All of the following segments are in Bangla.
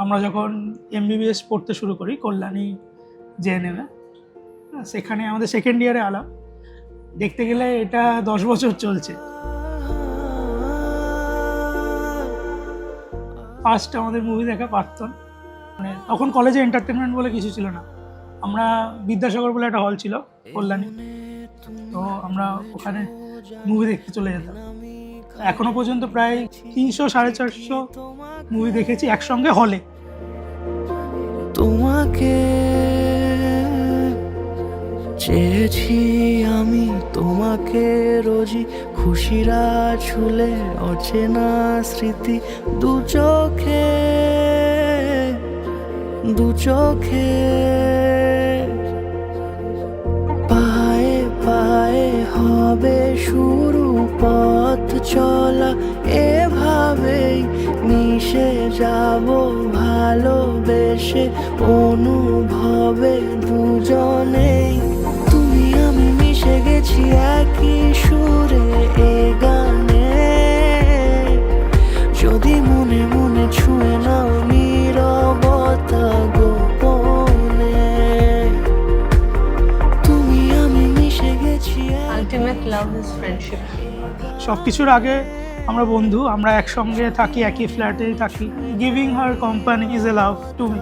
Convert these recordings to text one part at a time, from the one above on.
আমরা যখন এমবিবিএস পড়তে শুরু করি কল্যাণী জেএনএমে, সেখানে আমাদের সেকেন্ড ইয়ারে আলাপ। দেখতে গেলে এটা 10 বছর চলছে। ফার্স্ট আমাদের মুভি দেখা প্রাক্তন, মানে তখন কলেজে এন্টারটেনমেন্ট বলে কিছু ছিল না। আমরা বিদ্যাসাগর বলে একটা হল ছিল কল্যাণী, তো আমরা ওখানে মুভি দেখতে চলে যেতাম। এখনো পর্যন্ত প্রায় 300-450 মুভি দেখেছি একসঙ্গে হলে। তোমাকে চেয়েছি আমি, তোমাকে রোজই খুশিরা ছুলে অচেনা স্মৃতি দু চোখে পায়ে পায়ে হবে শুরু পথ চলা, এভাবেই মিশে যাব ভালোবেসে অনুভবে দুজনেই। তুমি আমি মিশে গেছি একই সুরে এ গানে, যদি মনে মনে ছুঁয়ে নাও নীরবতা গোপনে। তুমি আমি মিশে গেছি। Ultimate love is friendship. সব কিছুর আগে আমরা বন্ধু, আমরা একসঙ্গে থাকি, একই ফ্ল্যাটেই থাকি। Giving her company is a love to me.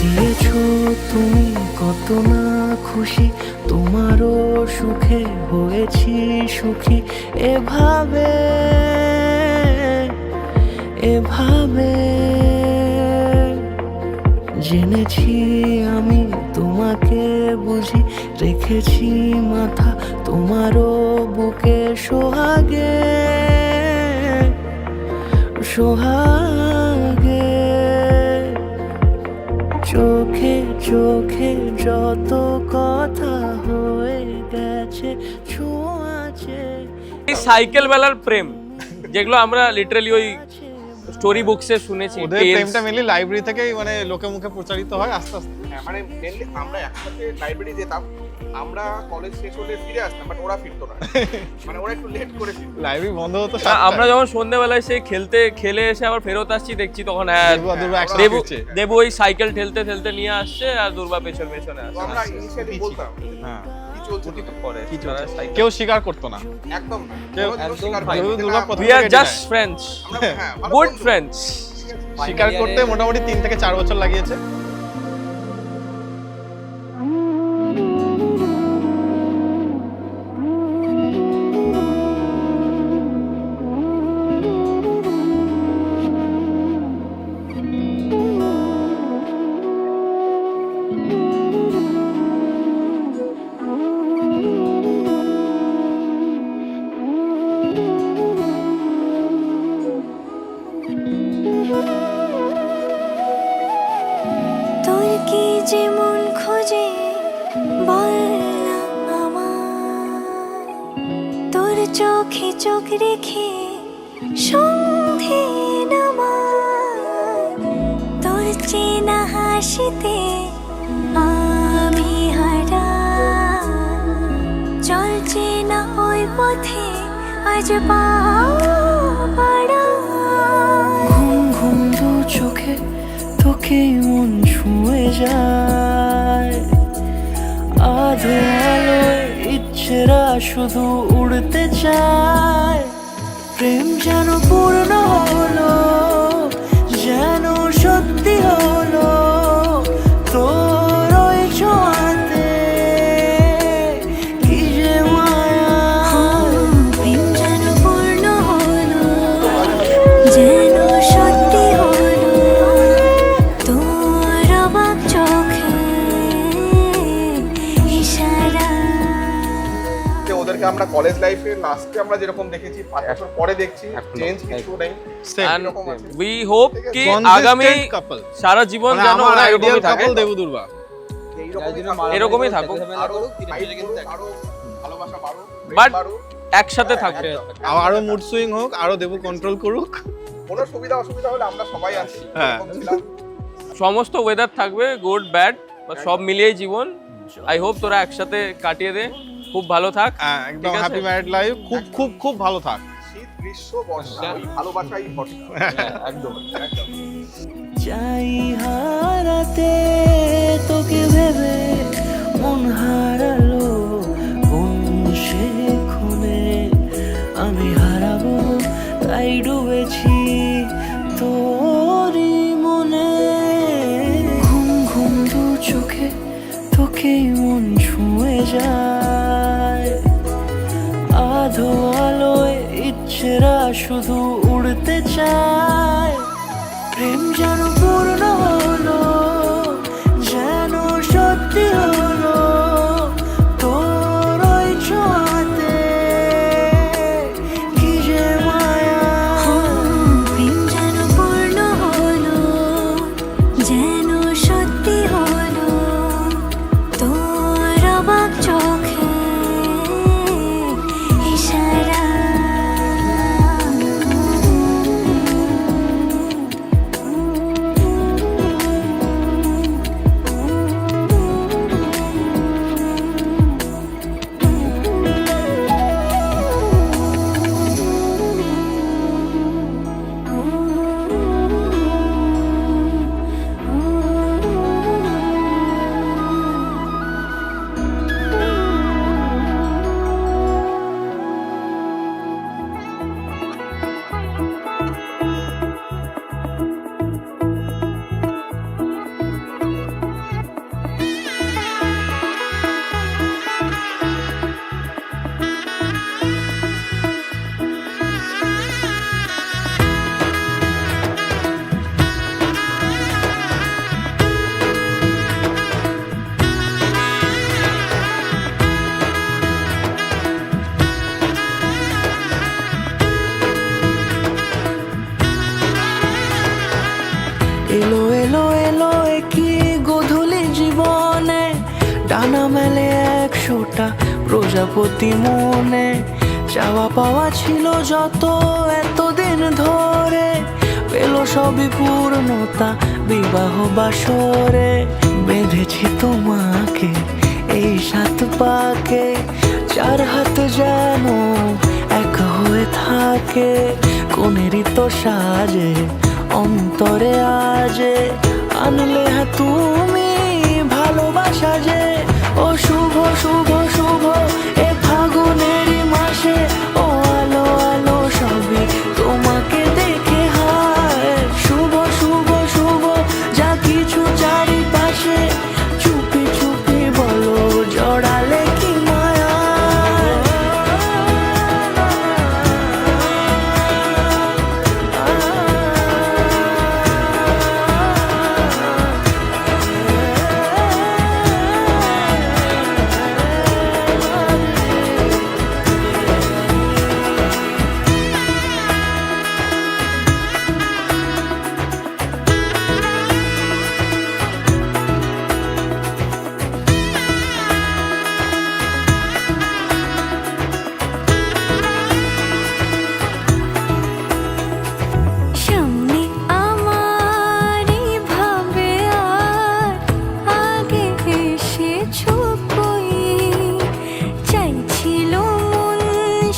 দিয়েছো তুমি কত না খুশি, তোমারও সুখে হয়েছি সুখী। এভাবে জেনেছি আমি তোমাকে বুঝি, রেখেছি মাথা তোমারও বুকে সোহাগে চোখে চোখে যত কথা হয়ে গেছে ছোঁয়াছে। এই সাইকেল বেলার প্রেম যেগুলো আমরা লিটারালি ওই স্টোরি বুকসে শুনেছি, ওদের প্রেমটা মেনলি লাইব্রেরি থেকেই মানে লোকে মুখে প্রচারিত হয় আস্তে আস্তে। হ্যাঁ, মানে মেনলি আমরা একসাথে লাইব্রেরি যেতাম, আমরা কলেজ শেষ হলে ফিরে আসতাম, বাট ওরা ফিরতো না, মানে ওরা একটু লেট করে ফিরতো। লাইব্রেরি বন্ধ হতো। আমরা যখন সন্ধ্যেবেলায় সেই খেলে এসে আবার ফেরত আসছি, দেখছি তখন দেবু ওই সাইকেল ঠেলতে নিয়ে আসছে আর দুর্বা পেছনে তো আসছে। আমরা ইনিশিয়ালি বলতাম হ্যাঁ কি চলছে তো পরে কেউ স্বীকার করতো না, একদম না, কেউ কোনোদিনও স্বীকার ভাই, করতে দুর্বা না। প্রথম we are থেকে just deny। friends, আমরা হ্যাঁ, ভালো good বন্ধু। friends। স্বীকার করতে মোটামুটি 3 থেকে 4 বছর লাগিয়েছে। তোর কি যে মন খোঁজে বল না আমার, তোর চোখে চোখ রেখে সন্ধে নামার, তোর চেনা হাসিতে আমি হারা, চল চেনা ওই পথে আজ পাড়া। ঘুম ঘুম দু চোখে তোকে মন ছুঁয়ে যায়, আধো আলোয় ইচ্ছেরা শুধু উড়তে চায়। প্রেম যেন পূর্ণ হলো, যেন সত্যি হলো তোর ওই ছোঁয়াতে, কি যে মায়া। প্রেম যেন পূর্ণ হলো, যেন আমরা কলেজ লাইফে লাস্টে আমরা যেরকম দেখেছি 5 বছর পরে দেখছি চেঞ্জ কিছু নেই And এরকম আছে। we hope কি আগামী কাপল সারা জীবন মানে যেন আমার ওরা আইডিয়াল এরকমই থাকে কাপল দেবু দুর্বা এইরকমই থাকুক, এরকমই থাকুক আরো আরো ভালোবাসা বাড়ুক But বাড়ুক একসাথে থাকবে আরো মুড সুইং হোক আরো দেবু কন্ট্রোল করুক কোনো সুবিধা অসুবিধা হলে আমরা সবাই আছি হ্যাঁ। এরকম ছিলাম। সমস্ত ওয়েদার থাকবে গুড ব্যাড সব মিলিয়েই জীবন আই হোপ তোরা একসাথে কাটিয়ে দে খুব ভালো থাক একদম ঠিক আছে? হ্যাপি ম্যারিড লাইফ খুব খুব খুব ভালো থাক শীত গ্রীষ্ম বর্ষা ওই ভালোবাসাই ভরসা একদম একদম চাই হারাতে তোকে ভেবে মন হারালো কোন সে খুনে আমি হারাবো তাই ডুবেছি তোরই মনে ঘুম ঘুম দু চোখে তোকে মন ছুঁয়ে যায় আধো আলোয় ইচ্ছেরা শুধু উড়তে চায় প্রেম যেন পূর্ণ হলো যেন সত্যি হলো তোর ওই ছোঁয়াতে কি যে মায়া প্রেম যেন পূর্ণ হলো যেন সত্যি হলো তোর অবাক চোখে ইশারা এলো এলো এলো কি গোধূলি জীবনে ডানা মেলে 100টা প্রজাপতি মনে চাওয়া পাওয়া ছিল যত এতদিন ধরে পেল সবই পূর্ণতা বিবাহ বাসরে বেঁধেছি তোমাকে এই 7 পাকে 4 হাত যেন এক হয়ে থাকে কোনেরই তো সাজে অন্তরে আজে আনলে হ্যাঁ তুমি ভালোবাসা যে ও শুভ শুভ শুভ এ ফাগুনেরই মাসে ও আলো আলো সবই তোমাকে দেখে হায় শুভ শুভ শুভ যা কিছু চারিপাশে চুপি চুপি বলো জড়ালে কি মায়া সামনে আমার ভাবে আর আগে এসেছো কই চাইছিল মন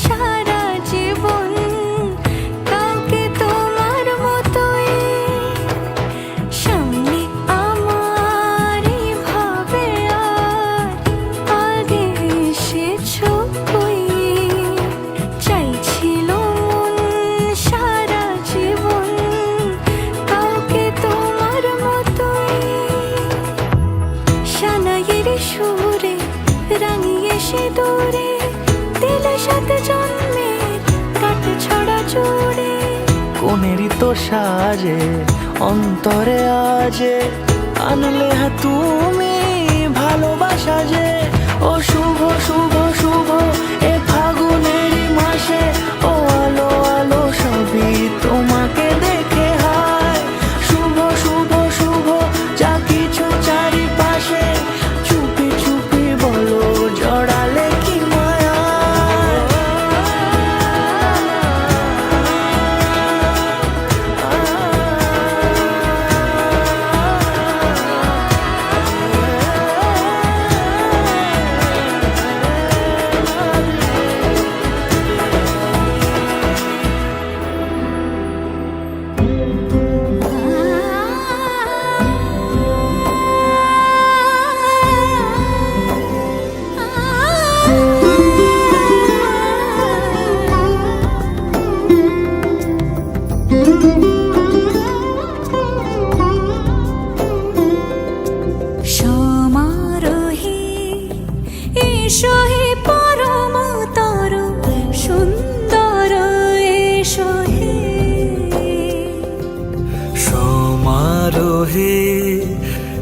সারা জীবন কাউকে তোমার মতোই সামনে আমার ভাবে আর আগে এসেছো কই চাইছিল মন সারা জীবন কাউকে তোমার মতোই সানাইয়ের সুরে রাঙিয়ে সে দূরে দিলে 7 জন্মের কাট ছড়া জোড়ে কোনেরই তো সাজে অন্তরে আজে আনলে হ্যাঁ তুমি ভালোবাসা যে ও শুভ শুভ শুভ এ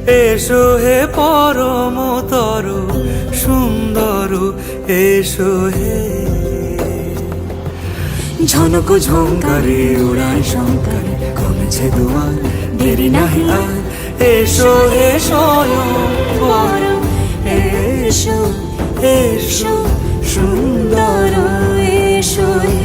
এসো হে পরমতর সুন্দর, এসো হে। ঝনক ঝঙ্কারে উড়ায় শঙ্কারে কমেছে দুয়ার, দেরি নাহি আর। এসো হে স্বয়ং বর, এসো এসো সুন্দর, এসো হে।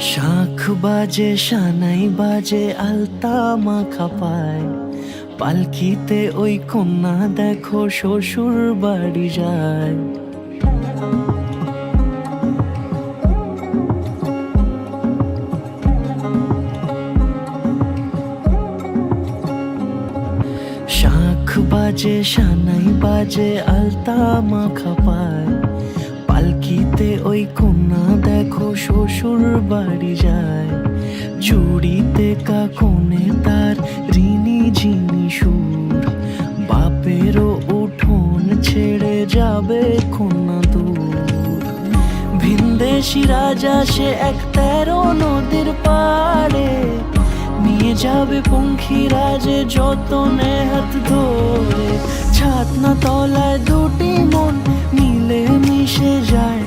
শাখ বাজে সানাই বাজে আলতা মাখা পায়, পালকিতে ওই কন্যা দেখো শ্বশুর বাড়ি যায়। শাখ বাজে সানাই বাজে আলতা মাখা পায়, পালকিতে ওই কন্যা দেখো শ্বশুর বাড়ি যায়। জুড়িতে কাকনে তার ঋণী ঝিনি সুর, বাপেরও উঠোন ছেড়ে যাবে কন্যা দূর। ভিনদেশি রাজা সে এক 13 নদীর পাড়ে, নিয়ে যাবে পঙ্খী রাজে যতনে হাত ধরে। ছাতনা তলায় দুটি মন মিলে মিশে যায়,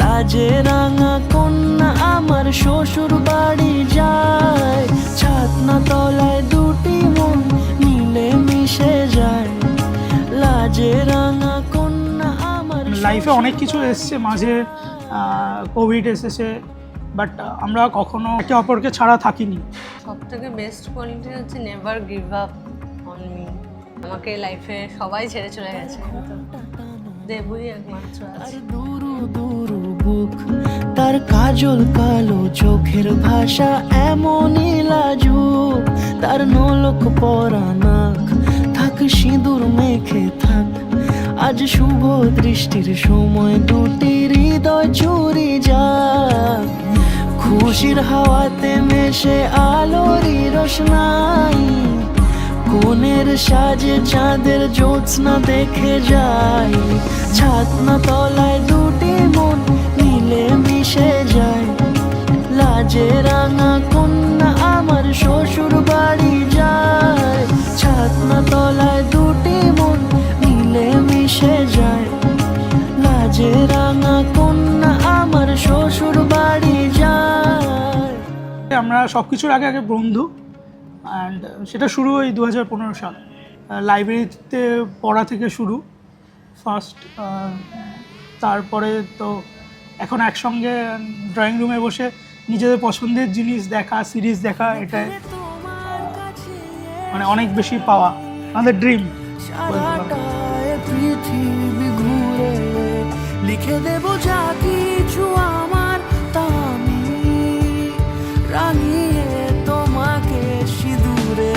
লাজে রাঙা কন্যা আমার শ্বশুর বাড়ি যায়। ছাতনা তলায় দুটি মন মিলে মিশে যায়, লাজে রাঙা কন্যা আমার। লাইফে অনেক কিছু এসছে মাঝে, কোভিড এসেছে, বাট আমরা কখনো একে অপরকে ছাড়া থাকিনি। সব থেকে বেস্ট কোয়ালিটি হচ্ছে never give up on me. আমাকে লাইফে সবাই ছেড়ে চলে গেছে, কিন্তু দেবুই একমাত্র আছে। দুরু দুরু বুক, তার কাজল কালো চোখের ভাষা এমনই লাজুক। তার নলক পরা নাক থাক সিঁদুর মেখে থাক, আজ শুভ দৃষ্টির সময় দুটি হৃদয় চুরি যাক। খুশির হাওয়াতে মেশে আলোরই রোশনাই, কোণের সাজে চাঁদের জ্যোৎস্না দেখে যাই। ছাতনা তলায় দুটি মন মিলে মিশে যায়, লাজে রাঙা কন্যা আমার শ্বশুর বাড়ি যায়। ছাতনা তলায় দুটি মন মিলে মিশে যায়, লাজে রাঙা কন্যা আমার শ্বশুর বাড়ি যায়। আমরা সব কিছুর আগে আগে বন্ধু, অ্যান্ড সেটা শুরু ওই 2015 সাল। লাইব্রেরিতে পড়া থেকে শুরু ফার্স্ট, তারপরে তো এখন একসঙ্গে ড্রয়িং রুমে বসে নিজেদের পছন্দের জিনিস দেখা, সিরিজ দেখা, এটা মানে অনেক বেশি পাওয়া, আমাদের ড্রিম। সারাটায় পৃথিবী ঘুরে লিখে দেব যা কিছু আমার, তা আমি রাঙিয়ে তোমাকে সিঁদুরে।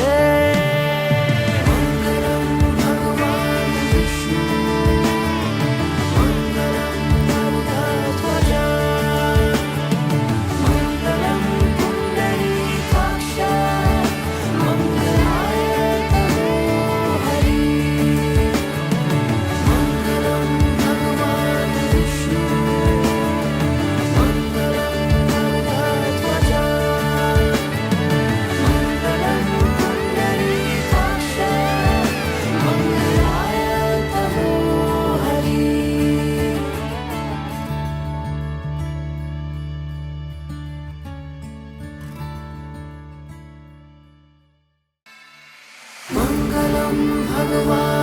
মঙ্গলম ভগবান বিষ্ণু, মঙ্গলম গরুড়ধ্বজা, মঙ্গলম পুণ্ডরীকাক্ষ, মঙ্গলায় তনো হরি। মঙ্গলম ভগবান বিষ্ণু, মঙ্গলম গরুড়ধ্বজা, মঙ্গলম পুণ্ডরীকাক্ষ, মঙ্গলায় তনো হরি। মঙ্গলম ভগবান